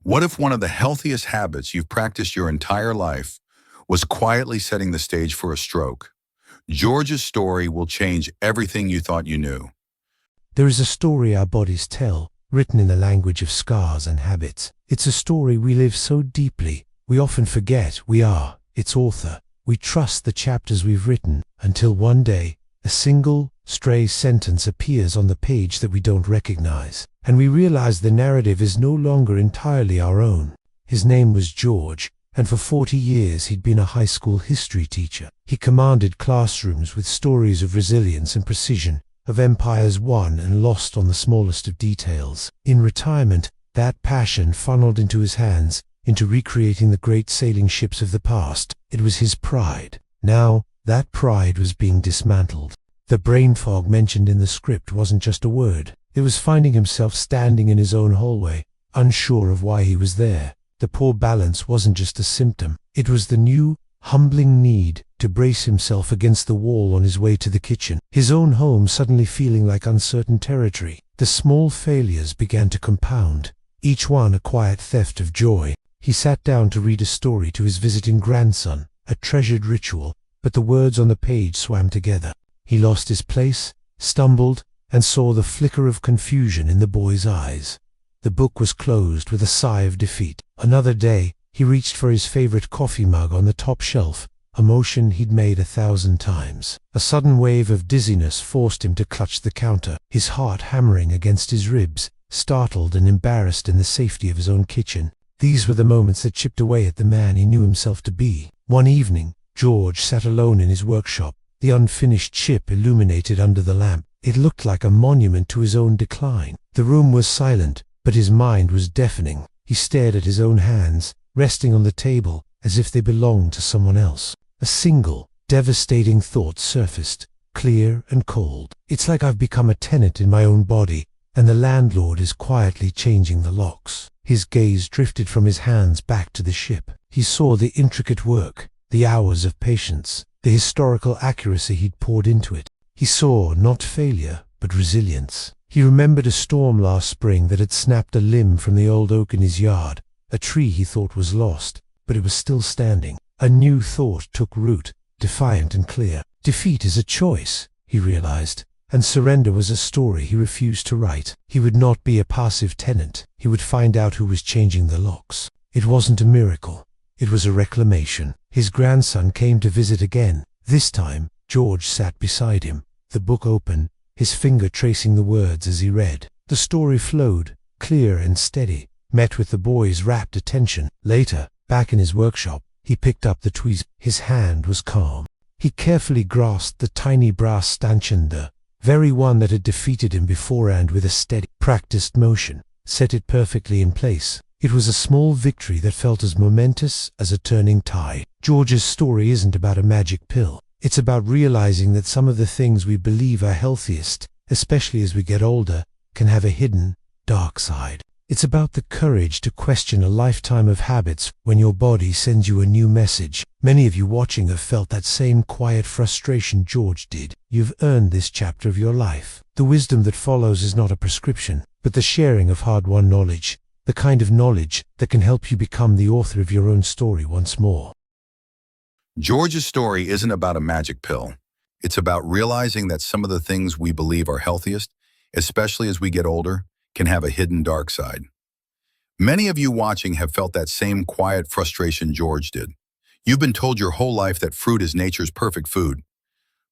What if one of the healthiest habits you've practiced your entire life was quietly setting the stage for a stroke? George's story will change everything you thought you knew. There is a story our bodies tell, written in the language of scars and habits. It's a story we live so deeply, we often forget we are its author. We trust the chapters we've written until one day, a single, stray sentence appears on the page that we don't recognize, and we realize the narrative is no longer entirely our own. His name was George, and for 40 years he'd been a high school history teacher. He commanded classrooms with stories of resilience and precision, of empires won and lost on the smallest of details. In retirement, that passion funneled into his hands, into recreating the great sailing ships of the past. It was his pride. Now, that pride was being dismantled. The brain fog mentioned in the script wasn't just a word. It was finding himself standing in his own hallway, unsure of why he was there. The poor balance wasn't just a symptom. It was the new, humbling need to brace himself against the wall on his way to the kitchen. His own home suddenly feeling like uncertain territory. The small failures began to compound, each one a quiet theft of joy. He sat down to read a story to his visiting grandson, a treasured ritual, but the words on the page swam together. He lost his place, stumbled, and saw the flicker of confusion in the boy's eyes. The book was closed with a sigh of defeat. Another day, he reached for his favorite coffee mug on the top shelf, a motion he'd made 1,000 times. A sudden wave of dizziness forced him to clutch the counter, his heart hammering against his ribs, startled and embarrassed in the safety of his own kitchen. These were the moments that chipped away at the man he knew himself to be. One evening, George sat alone in his workshop, the unfinished chip illuminated under the lamp. It looked like a monument to his own decline. The room was silent, but his mind was deafening. He stared at his own hands, resting on the table, as if they belonged to someone else. A single, devastating thought surfaced, clear and cold. It's like I've become a tenant in my own body, and the landlord is quietly changing the locks. His gaze drifted from his hands back to the ship. He saw the intricate work, the hours of patience, the historical accuracy he'd poured into it. He saw not failure, but resilience. He remembered a storm last spring that had snapped a limb from the old oak in his yard, a tree he thought was lost, but it was still standing. A new thought took root, defiant and clear. Defeat is a choice, he realized, and surrender was a story he refused to write. He would not be a passive tenant. He would find out who was changing the locks. It wasn't a miracle. It was a reclamation. His grandson came to visit again. This time, George sat beside him, the book open, his finger tracing the words as he read. The story flowed, clear and steady, met with the boy's rapt attention. Later, back in his workshop, he picked up the tweezers. His hand was calm. He carefully grasped the tiny brass stanchion, the very one that had defeated him before, and with a steady, practiced motion, set it perfectly in place. It was a small victory that felt as momentous as a turning tide. George's story isn't about a magic pill. It's about realizing that some of the things we believe are healthiest, especially as we get older, can have a hidden, dark side. It's about the courage to question a lifetime of habits when your body sends you a new message. Many of you watching have felt that same quiet frustration George did. You've earned this chapter of your life. The wisdom that follows is not a prescription, but the sharing of hard-won knowledge, the kind of knowledge that can help you become the author of your own story once more. George's story isn't about a magic pill. It's about realizing that some of the things we believe are healthiest, especially as we get older, can have a hidden dark side. Many of you watching have felt that same quiet frustration George did. You've been told your whole life that fruit is nature's perfect food.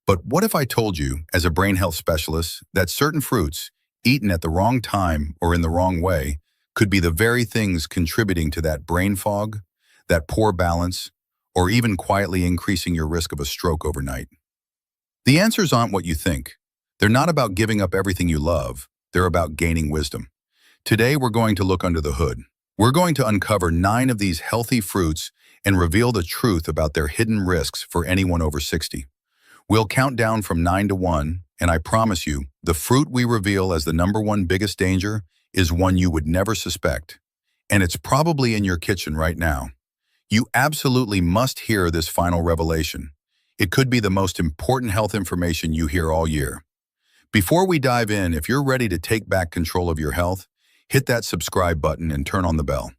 But what if I told you, as a brain health specialist, that certain fruits, eaten at the wrong time or in the wrong way, could be the very things contributing to that brain fog, that poor balance, or even quietly increasing your risk of a stroke overnight? The answers aren't what you think. They're not about giving up everything you love. They're about gaining wisdom. Today, we're going to look under the hood. We're going to uncover 9 of these healthy fruits and reveal the truth about their hidden risks for anyone over 60. We'll count down from 9 to 1, and I promise you, the fruit we reveal as the #1 biggest danger is one you would never suspect. And it's probably in your kitchen right now. You absolutely must hear this final revelation. It could be the most important health information you hear all year. Before we dive in, if you're ready to take back control of your health, hit that subscribe button and turn on the bell.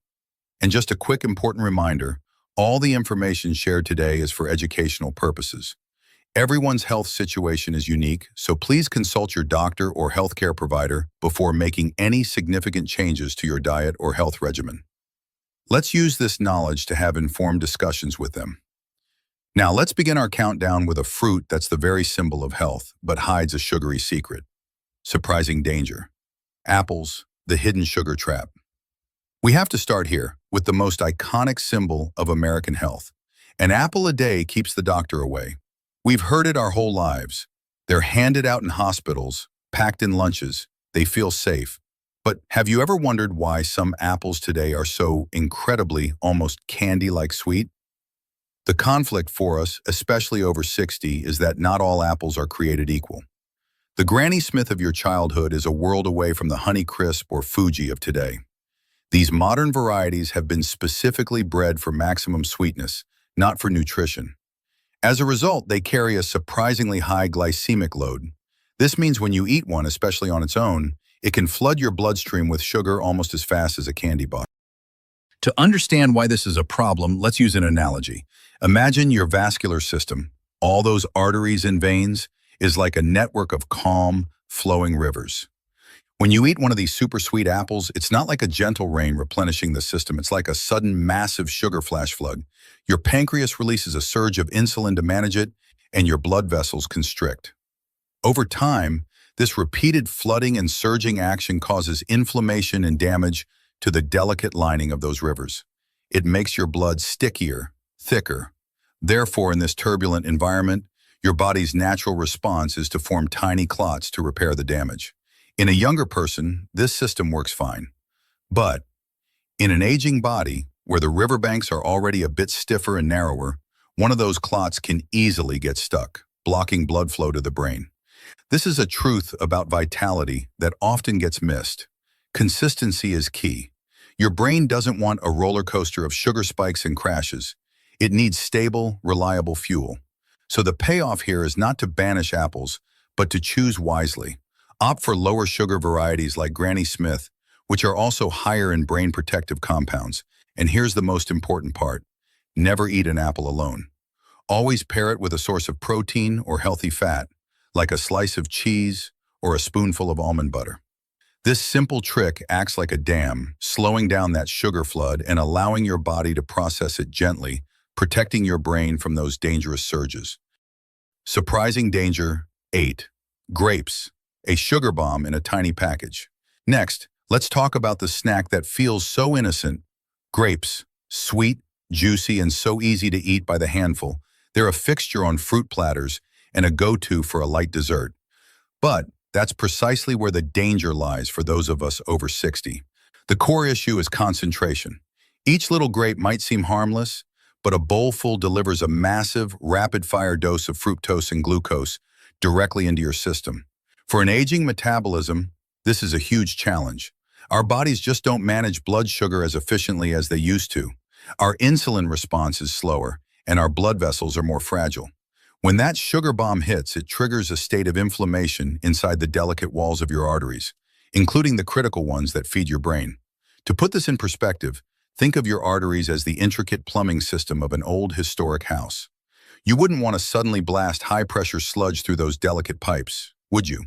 And just a quick important reminder, all the information shared today is for educational purposes. Everyone's health situation is unique, so please consult your doctor or healthcare provider before making any significant changes to your diet or health regimen. Let's use this knowledge to have informed discussions with them. Now, let's begin our countdown with a fruit that's the very symbol of health, but hides a sugary secret. Surprising danger. Apples, the hidden sugar trap. We have to start here with the most iconic symbol of American health. An apple a day keeps the doctor away. We've heard it our whole lives. They're handed out in hospitals, packed in lunches. They feel safe. But have you ever wondered why some apples today are so incredibly, almost candy-like sweet? The conflict for us, especially over 60, is that not all apples are created equal. The Granny Smith of your childhood is a world away from the Honey Crisp or Fuji of today. These modern varieties have been specifically bred for maximum sweetness, not for nutrition. As a result, they carry a surprisingly high glycemic load. This means when you eat one, especially on its own, it can flood your bloodstream with sugar almost as fast as a candy bar. To understand why this is a problem, let's use an analogy. Imagine your vascular system, all those arteries and veins, is like a network of calm, flowing rivers. When you eat one of these super sweet apples, it's not like a gentle rain replenishing the system. It's like a sudden massive sugar flash flood. Your pancreas releases a surge of insulin to manage it, and your blood vessels constrict. Over time, this repeated flooding and surging action causes inflammation and damage to the delicate lining of those rivers. It makes your blood stickier, thicker. Therefore, in this turbulent environment, your body's natural response is to form tiny clots to repair the damage. In a younger person, this system works fine. But in an aging body, where the riverbanks are already a bit stiffer and narrower, one of those clots can easily get stuck, blocking blood flow to the brain. This is a truth about vitality that often gets missed. Consistency is key. Your brain doesn't want a roller coaster of sugar spikes and crashes. It needs stable, reliable fuel. So the payoff here is not to banish apples, but to choose wisely. Opt for lower sugar varieties like Granny Smith, which are also higher in brain protective compounds. And here's the most important part. Never eat an apple alone. Always pair it with a source of protein or healthy fat, like a slice of cheese or a spoonful of almond butter. This simple trick acts like a dam, slowing down that sugar flood and allowing your body to process it gently, protecting your brain from those dangerous surges. Surprising danger 8. Grapes, a sugar bomb in a tiny package. Next, let's talk about the snack that feels so innocent. Grapes, sweet, juicy, and so easy to eat by the handful. They're a fixture on fruit platters and a go-to for a light dessert. But that's precisely where the danger lies for those of us over 60. The core issue is concentration. Each little grape might seem harmless, but a bowlful delivers a massive, rapid-fire dose of fructose and glucose directly into your system. For an aging metabolism, this is a huge challenge. Our bodies just don't manage blood sugar as efficiently as they used to. Our insulin response is slower, and our blood vessels are more fragile. When that sugar bomb hits, it triggers a state of inflammation inside the delicate walls of your arteries, including the critical ones that feed your brain. To put this in perspective, think of your arteries as the intricate plumbing system of an old historic house. You wouldn't want to suddenly blast high-pressure sludge through those delicate pipes, would you?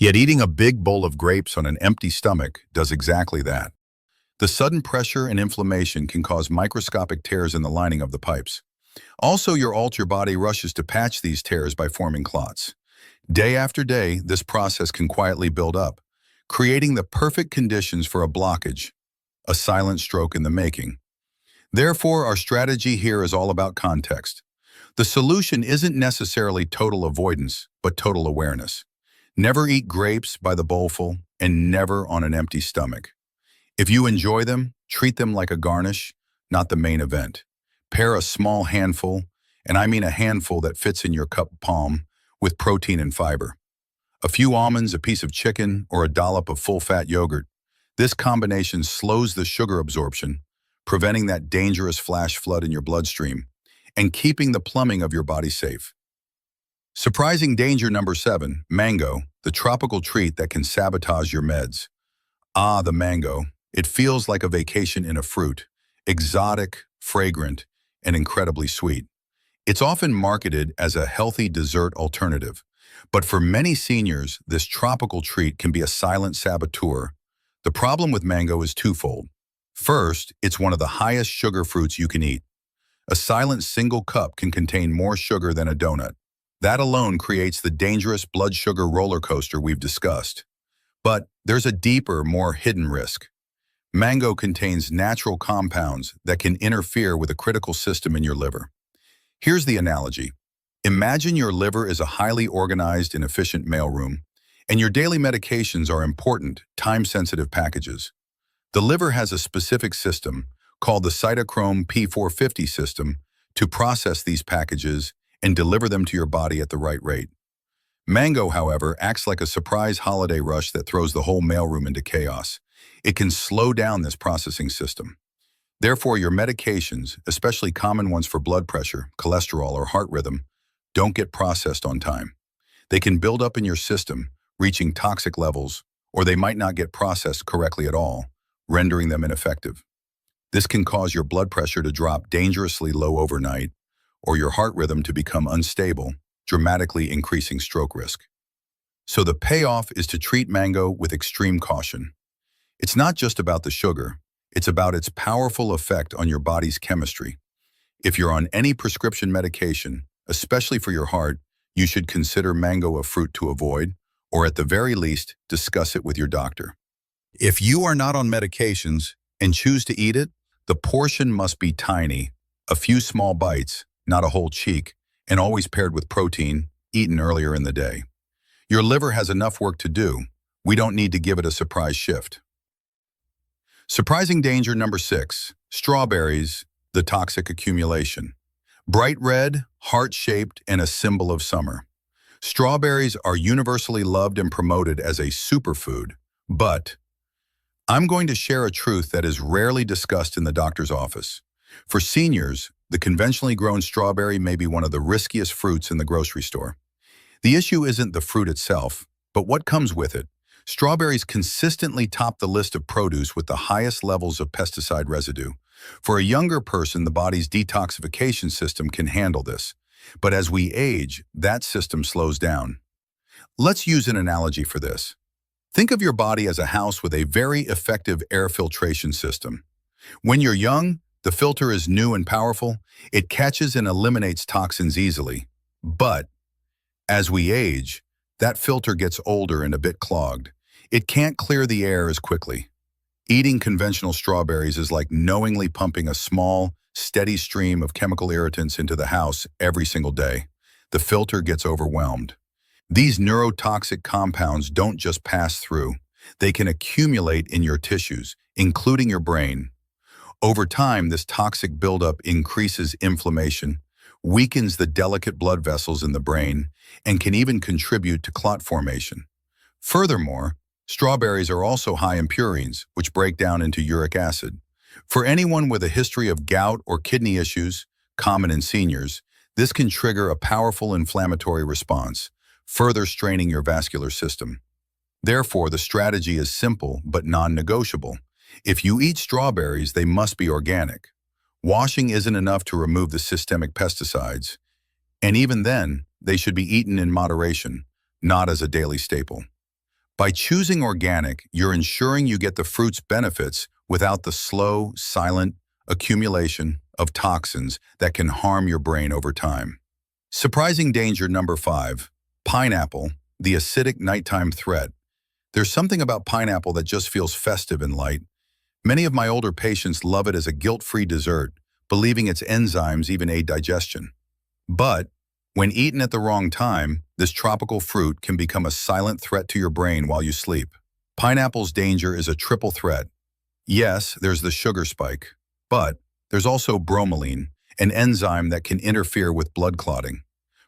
Yet eating a big bowl of grapes on an empty stomach does exactly that. The sudden pressure and inflammation can cause microscopic tears in the lining of the pipes. Also, your body rushes to patch these tears by forming clots. Day after day, this process can quietly build up, creating the perfect conditions for a blockage, a silent stroke in the making. Therefore, our strategy here is all about context. The solution isn't necessarily total avoidance, but total awareness. Never eat grapes by the bowlful, and never on an empty stomach. If you enjoy them, treat them like a garnish, not the main event. Pair a small handful, and I mean a handful that fits in your cup palm, with protein and fiber. A few almonds, a piece of chicken, or a dollop of full-fat yogurt. This combination slows the sugar absorption, preventing that dangerous flash flood in your bloodstream, and keeping the plumbing of your body safe. Surprising danger number 7, mango, the tropical treat that can sabotage your meds. Ah, the mango. It feels like a vacation in a fruit, exotic, fragrant, and incredibly sweet. It's often marketed as a healthy dessert alternative, but for many seniors, this tropical treat can be a silent saboteur. The problem with mango is twofold. First, it's one of the highest sugar fruits you can eat. A silent single cup can contain more sugar than a donut. That alone creates the dangerous blood sugar roller coaster we've discussed. But there's a deeper, more hidden risk. Mango contains natural compounds that can interfere with a critical system in your liver. Here's the analogy. Imagine your liver is a highly organized and efficient mailroom, and your daily medications are important, time-sensitive packages. The liver has a specific system, called the cytochrome P450 system, to process these packages and deliver them to your body at the right rate. Mango, however, acts like a surprise holiday rush that throws the whole mailroom into chaos. It can slow down this processing system. Therefore, your medications, especially common ones for blood pressure, cholesterol, or heart rhythm, don't get processed on time. They can build up in your system, reaching toxic levels, or they might not get processed correctly at all, rendering them ineffective. This can cause your blood pressure to drop dangerously low overnight, or your heart rhythm to become unstable, dramatically increasing stroke risk. So the payoff is to treat mango with extreme caution. It's not just about the sugar, it's about its powerful effect on your body's chemistry. If you're on any prescription medication, especially for your heart, you should consider mango a fruit to avoid, or at the very least, discuss it with your doctor. If you are not on medications and choose to eat it, the portion must be tiny, a few small bites, not a whole cheek, and always paired with protein, eaten earlier in the day. Your liver has enough work to do. We don't need to give it a surprise shift. Surprising danger number 6, strawberries, the toxic accumulation. Bright red, heart-shaped, and a symbol of summer. Strawberries are universally loved and promoted as a superfood, but I'm going to share a truth that is rarely discussed in the doctor's office. For seniors, the conventionally grown strawberry may be one of the riskiest fruits in the grocery store. The issue isn't the fruit itself, but what comes with it. Strawberries consistently top the list of produce with the highest levels of pesticide residue. For a younger person, the body's detoxification system can handle this. But as we age, that system slows down. Let's use an analogy for this. Think of your body as a house with a very effective air filtration system. When you're young, the filter is new and powerful. It catches and eliminates toxins easily. But as we age, that filter gets older and a bit clogged. It can't clear the air as quickly. Eating conventional strawberries is like knowingly pumping a small, steady stream of chemical irritants into the house every single day. The filter gets overwhelmed. These neurotoxic compounds don't just pass through. They can accumulate in your tissues, including your brain. Over time, this toxic buildup increases inflammation, weakens the delicate blood vessels in the brain, and can even contribute to clot formation. Furthermore, strawberries are also high in purines, which break down into uric acid. For anyone with a history of gout or kidney issues, common in seniors, this can trigger a powerful inflammatory response, further straining your vascular system. Therefore, the strategy is simple but non-negotiable. If you eat strawberries, they must be organic. Washing isn't enough to remove the systemic pesticides, and even then, they should be eaten in moderation, not as a daily staple. By choosing organic, you're ensuring you get the fruit's benefits without the slow, silent accumulation of toxins that can harm your brain over time. Surprising danger number 5, pineapple, the acidic nighttime threat. There's something about pineapple that just feels festive and light. Many of my older patients love it as a guilt-free dessert, believing its enzymes even aid digestion. But when eaten at the wrong time, this tropical fruit can become a silent threat to your brain while you sleep. Pineapple's danger is a triple threat. Yes, there's the sugar spike, but there's also bromelain, an enzyme that can interfere with blood clotting.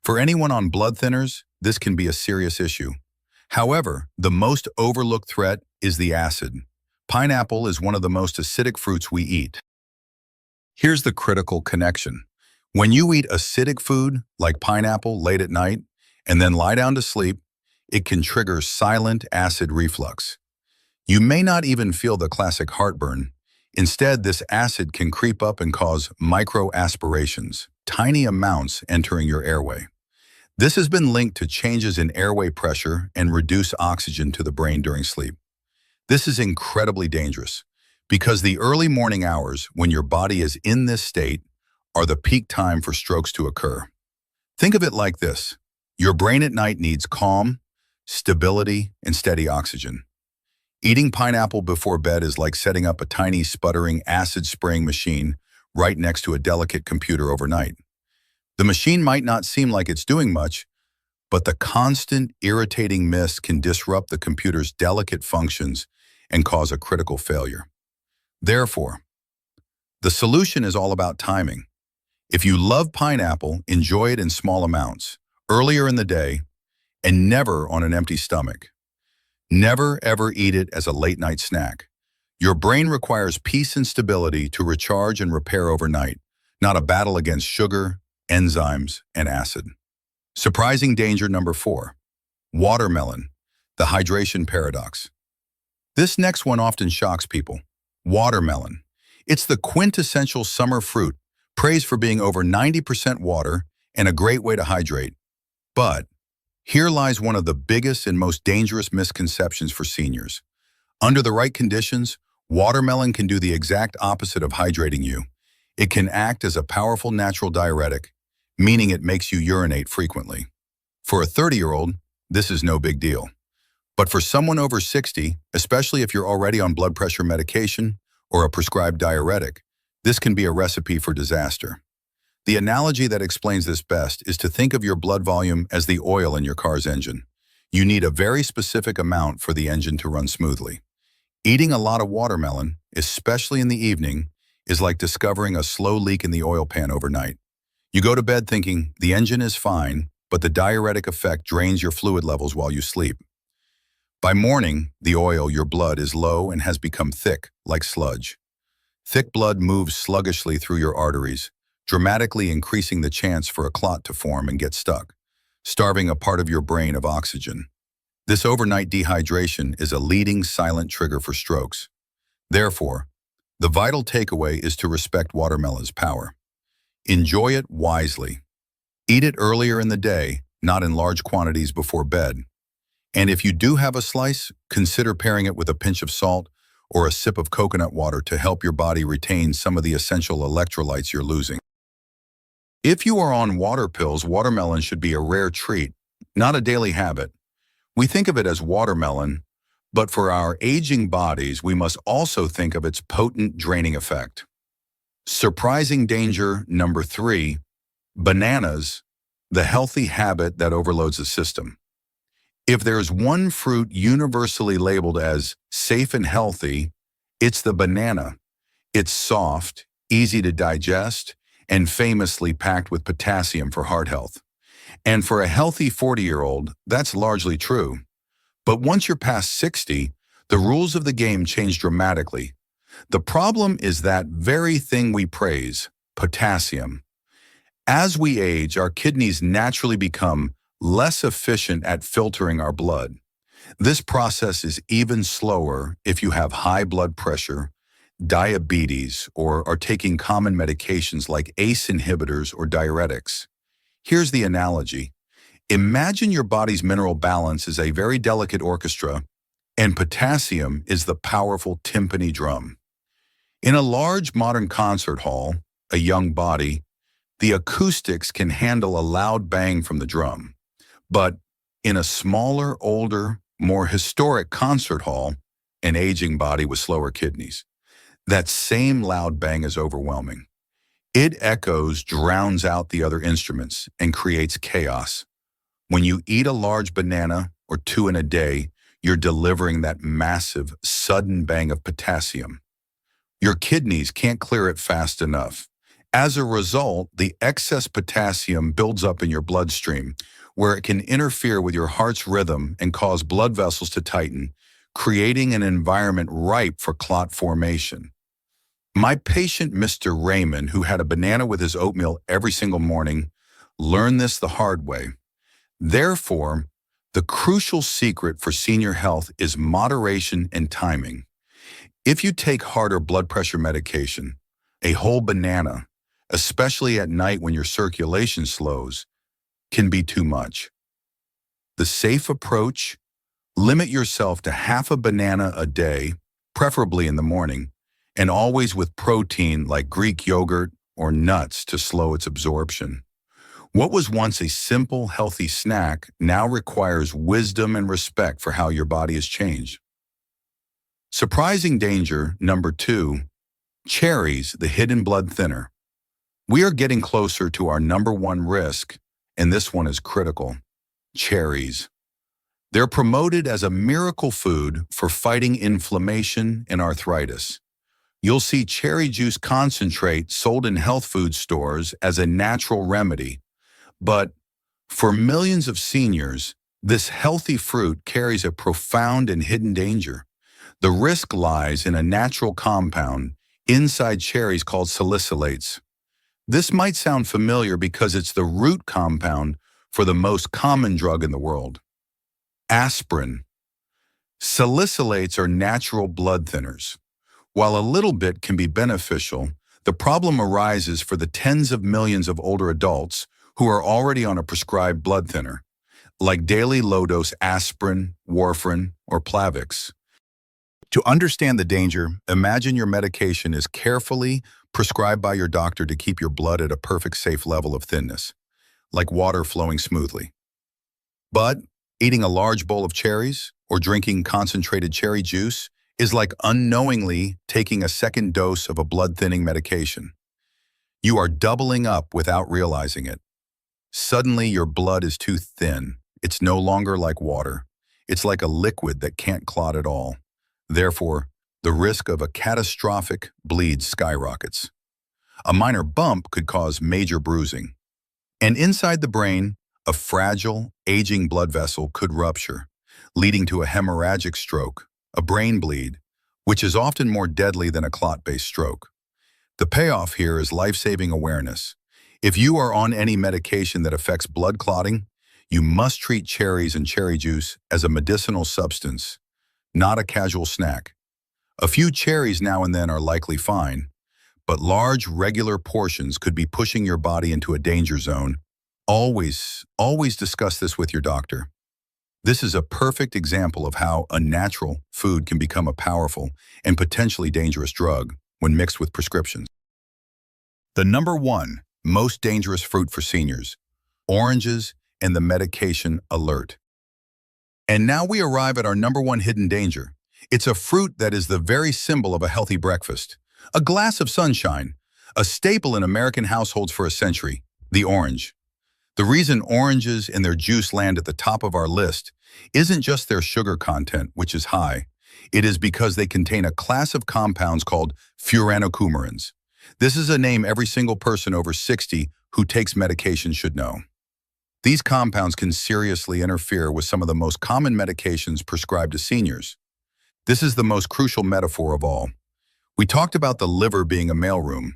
For anyone on blood thinners, this can be a serious issue. However, the most overlooked threat is the acid. Pineapple is one of the most acidic fruits we eat. Here's the critical connection. When you eat acidic food, like pineapple, late at night, and then lie down to sleep, it can trigger silent acid reflux. You may not even feel the classic heartburn. Instead, this acid can creep up and cause microaspirations, tiny amounts entering your airway. This has been linked to changes in airway pressure and reduced oxygen to the brain during sleep. This is incredibly dangerous because the early morning hours when your body is in this state are the peak time for strokes to occur. Think of it like this. Your brain at night needs calm, stability, and steady oxygen. Eating pineapple before bed is like setting up a tiny sputtering acid-spraying machine right next to a delicate computer overnight. The machine might not seem like it's doing much, but the constant, irritating mist can disrupt the computer's delicate functions and cause a critical failure. Therefore, the solution is all about timing. If you love pineapple, enjoy it in small amounts, earlier in the day, and never on an empty stomach. Never ever eat it as a late-night snack. Your brain requires peace and stability to recharge and repair overnight, not a battle against sugar, enzymes, and acid. Surprising danger number 4. Watermelon, the hydration paradox. This next one often shocks people. Watermelon. It's the quintessential summer fruit, praised for being over 90% water and a great way to hydrate. But here lies one of the biggest and most dangerous misconceptions for seniors. Under the right conditions, watermelon can do the exact opposite of hydrating you. It can act as a powerful natural diuretic, meaning it makes you urinate frequently. For a 30-year-old, this is no big deal. But for someone over 60, especially if you're already on blood pressure medication or a prescribed diuretic, this can be a recipe for disaster. The analogy that explains this best is to think of your blood volume as the oil in your car's engine. You need a very specific amount for the engine to run smoothly. Eating a lot of watermelon, especially in the evening, is like discovering a slow leak in the oil pan overnight. You go to bed thinking the engine is fine, but the diuretic effect drains your fluid levels while you sleep. By morning, the oil, your blood, is low and has become thick, like sludge. Thick blood moves sluggishly through your arteries, dramatically increasing the chance for a clot to form and get stuck, starving a part of your brain of oxygen. This overnight dehydration is a leading silent trigger for strokes. Therefore, the vital takeaway is to respect watermelon's power. Enjoy it wisely. Eat it earlier in the day, not in large quantities before bed. And if you do have a slice, consider pairing it with a pinch of salt or a sip of coconut water to help your body retain some of the essential electrolytes you're losing. If you are on water pills, watermelon should be a rare treat, not a daily habit. We think of it as watermelon, but for our aging bodies, we must also think of its potent draining effect. Surprising danger number 3, bananas, the healthy habit that overloads the system. If there's one fruit universally labeled as safe and healthy, it's the banana. It's soft, easy to digest, and famously packed with potassium for heart health. And for a healthy 40-year-old, that's largely true. But once you're past 60, the rules of the game change dramatically. The problem is that very thing we praise, potassium. As we age, our kidneys naturally become less efficient at filtering our blood. This process is even slower if you have high blood pressure, diabetes, or are taking common medications like ACE inhibitors or diuretics. Here's the analogy. Imagine your body's mineral balance is a very delicate orchestra, and potassium is the powerful timpani drum. In a large modern concert hall, a young body, the acoustics can handle a loud bang from the drum. But in a smaller, older, more historic concert hall, an aging body with slower kidneys, that same loud bang is overwhelming. It echoes, drowns out the other instruments, and creates chaos. When you eat a large banana or 2 in a day, you're delivering that massive, sudden bang of potassium. Your kidneys can't clear it fast enough. As a result, the excess potassium builds up in your bloodstream, where it can interfere with your heart's rhythm and cause blood vessels to tighten, creating an environment ripe for clot formation. My patient, Mr. Raymond, who had a banana with his oatmeal every single morning, learned this the hard way. Therefore, The crucial secret for senior health is moderation and timing. If you take heart or blood pressure medication, a whole banana, especially at night when your circulation slows, can be too much. The safe approach: limit yourself to half a banana a day, preferably in the morning, and always with protein like Greek yogurt or nuts to slow its absorption. What was once a simple, healthy snack now requires wisdom and respect for how your body has changed. Surprising danger number 2, cherries, the hidden blood thinner. We are getting closer to our number 1 risk, and this one is critical: cherries. They're promoted as a miracle food for fighting inflammation and arthritis. You'll see cherry juice concentrate sold in health food stores as a natural remedy. But for millions of seniors, this healthy fruit carries a profound and hidden danger. The risk lies in a natural compound inside cherries called salicylates. This might sound familiar because it's the root compound for the most common drug in the world: aspirin. Salicylates are natural blood thinners. While a little bit can be beneficial, the problem arises for the tens of millions of older adults who are already on a prescribed blood thinner, like daily low-dose aspirin, warfarin, or Plavix. To understand the danger, imagine your medication is carefully prescribed by your doctor to keep your blood at a perfect safe level of thinness, like water flowing smoothly. But eating a large bowl of cherries or drinking concentrated cherry juice is like unknowingly taking a second dose of a blood-thinning medication. You are doubling up without realizing it. Suddenly, your blood is too thin. It's no longer like water. It's like a liquid that can't clot at all. Therefore, the risk of a catastrophic bleed skyrockets. A minor bump could cause major bruising. And inside the brain, a fragile, aging blood vessel could rupture, leading to a hemorrhagic stroke, a brain bleed, which is often more deadly than a clot-based stroke. The payoff here is life-saving awareness. If you are on any medication that affects blood clotting, you must treat cherries and cherry juice as a medicinal substance, not a casual snack. A few cherries now and then are likely fine, but large, regular portions could be pushing your body into a danger zone. Always discuss this with your doctor. This is a perfect example of how a natural food can become a powerful and potentially dangerous drug when mixed with prescriptions. The number 1 most dangerous fruit for seniors: oranges and the medication alert. And now we arrive at our number 1 hidden danger. It's a fruit that is the very symbol of a healthy breakfast. A glass of sunshine, a staple in American households for a century: the orange. The reason oranges and their juice land at the top of our list isn't just their sugar content, which is high. It is because they contain a class of compounds called furanocoumarins. This is a name every single person over 60 who takes medication should know. These compounds can seriously interfere with some of the most common medications prescribed to seniors. This is the most crucial metaphor of all. We talked about the liver being a mailroom.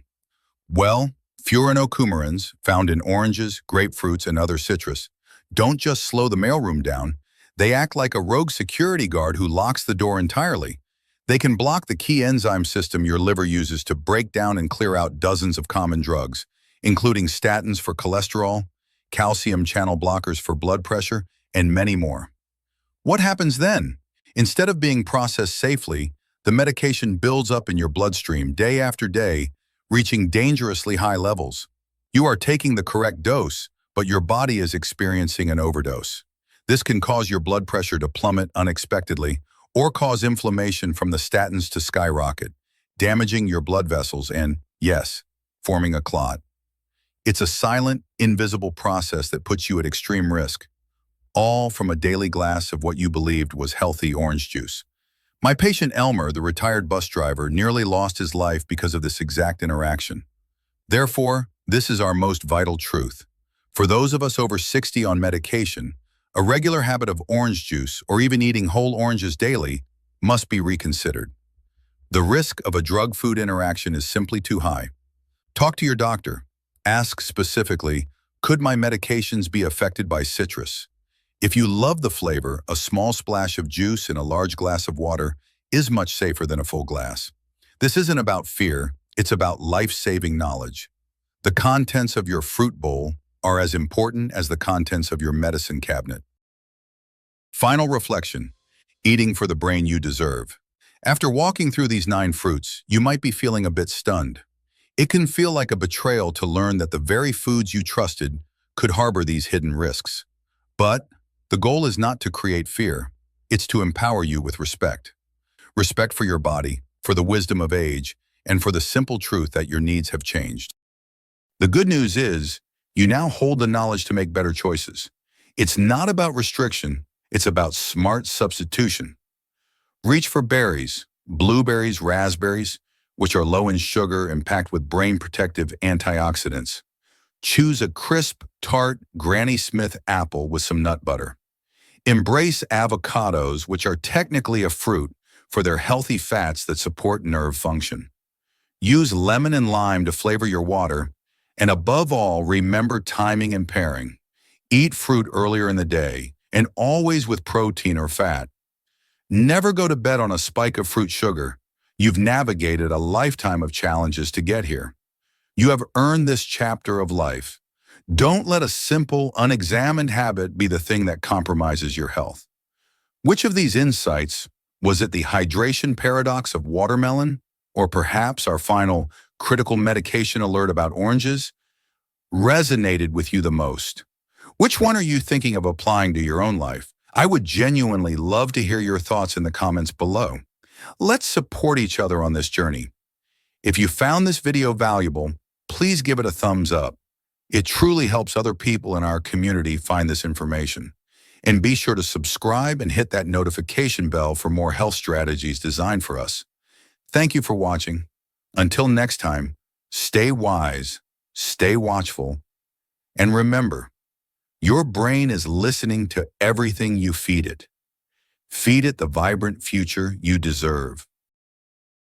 Well, furanocoumarins, found in oranges, grapefruits, and other citrus, don't just slow the mailroom down. They act like a rogue security guard who locks the door entirely. They can block the key enzyme system your liver uses to break down and clear out dozens of common drugs, including statins for cholesterol, calcium channel blockers for blood pressure, and many more. What happens then? Instead of being processed safely, the medication builds up in your bloodstream day after day, reaching dangerously high levels. You are taking the correct dose, but your body is experiencing an overdose. This can cause your blood pressure to plummet unexpectedly or cause inflammation from the statins to skyrocket, damaging your blood vessels and, yes, forming a clot. It's a silent, invisible process that puts you at extreme risk, all from a daily glass of what you believed was healthy orange juice. My patient Elmer, the retired bus driver, nearly lost his life because of this exact interaction. Therefore, this is our most vital truth. For those of us over 60 on medication, a regular habit of orange juice or even eating whole oranges daily must be reconsidered. The risk of a drug-food interaction is simply too high. Talk to your doctor. Ask specifically, could my medications be affected by citrus? If you love the flavor, a small splash of juice in a large glass of water is much safer than a full glass. This isn't about fear, it's about life-saving knowledge. The contents of your fruit bowl are as important as the contents of your medicine cabinet. Final reflection: eating for the brain you deserve. After walking through these 9 fruits, you might be feeling a bit stunned. It can feel like a betrayal to learn that the very foods you trusted could harbor these hidden risks. But the goal is not to create fear. It's to empower you with respect. Respect for your body, for the wisdom of age, and for the simple truth that your needs have changed. The good news is, you now hold the knowledge to make better choices. It's not about restriction, it's about smart substitution. Reach for berries, blueberries, raspberries, which are low in sugar and packed with brain-protective antioxidants. Choose a crisp, tart Granny Smith apple with some nut butter. Embrace avocados, which are technically a fruit, for their healthy fats that support nerve function. Use lemon and lime to flavor your water, and above all, remember timing and pairing. Eat fruit earlier in the day, and always with protein or fat. Never go to bed on a spike of fruit sugar. You've navigated a lifetime of challenges to get here. You have earned this chapter of life. Don't let a simple, unexamined habit be the thing that compromises your health. Which of these insights, was it the hydration paradox of watermelon, or perhaps our final critical medication alert about oranges, resonated with you the most? Which one are you thinking of applying to your own life? I would genuinely love to hear your thoughts in the comments below. Let's support each other on this journey. If you found this video valuable, please give it a thumbs up. It truly helps other people in our community find this information. And be sure to subscribe and hit that notification bell for more health strategies designed for us. Thank you for watching. Until next time, stay wise, stay watchful, and remember, your brain is listening to everything you feed it. Feed it the vibrant future you deserve.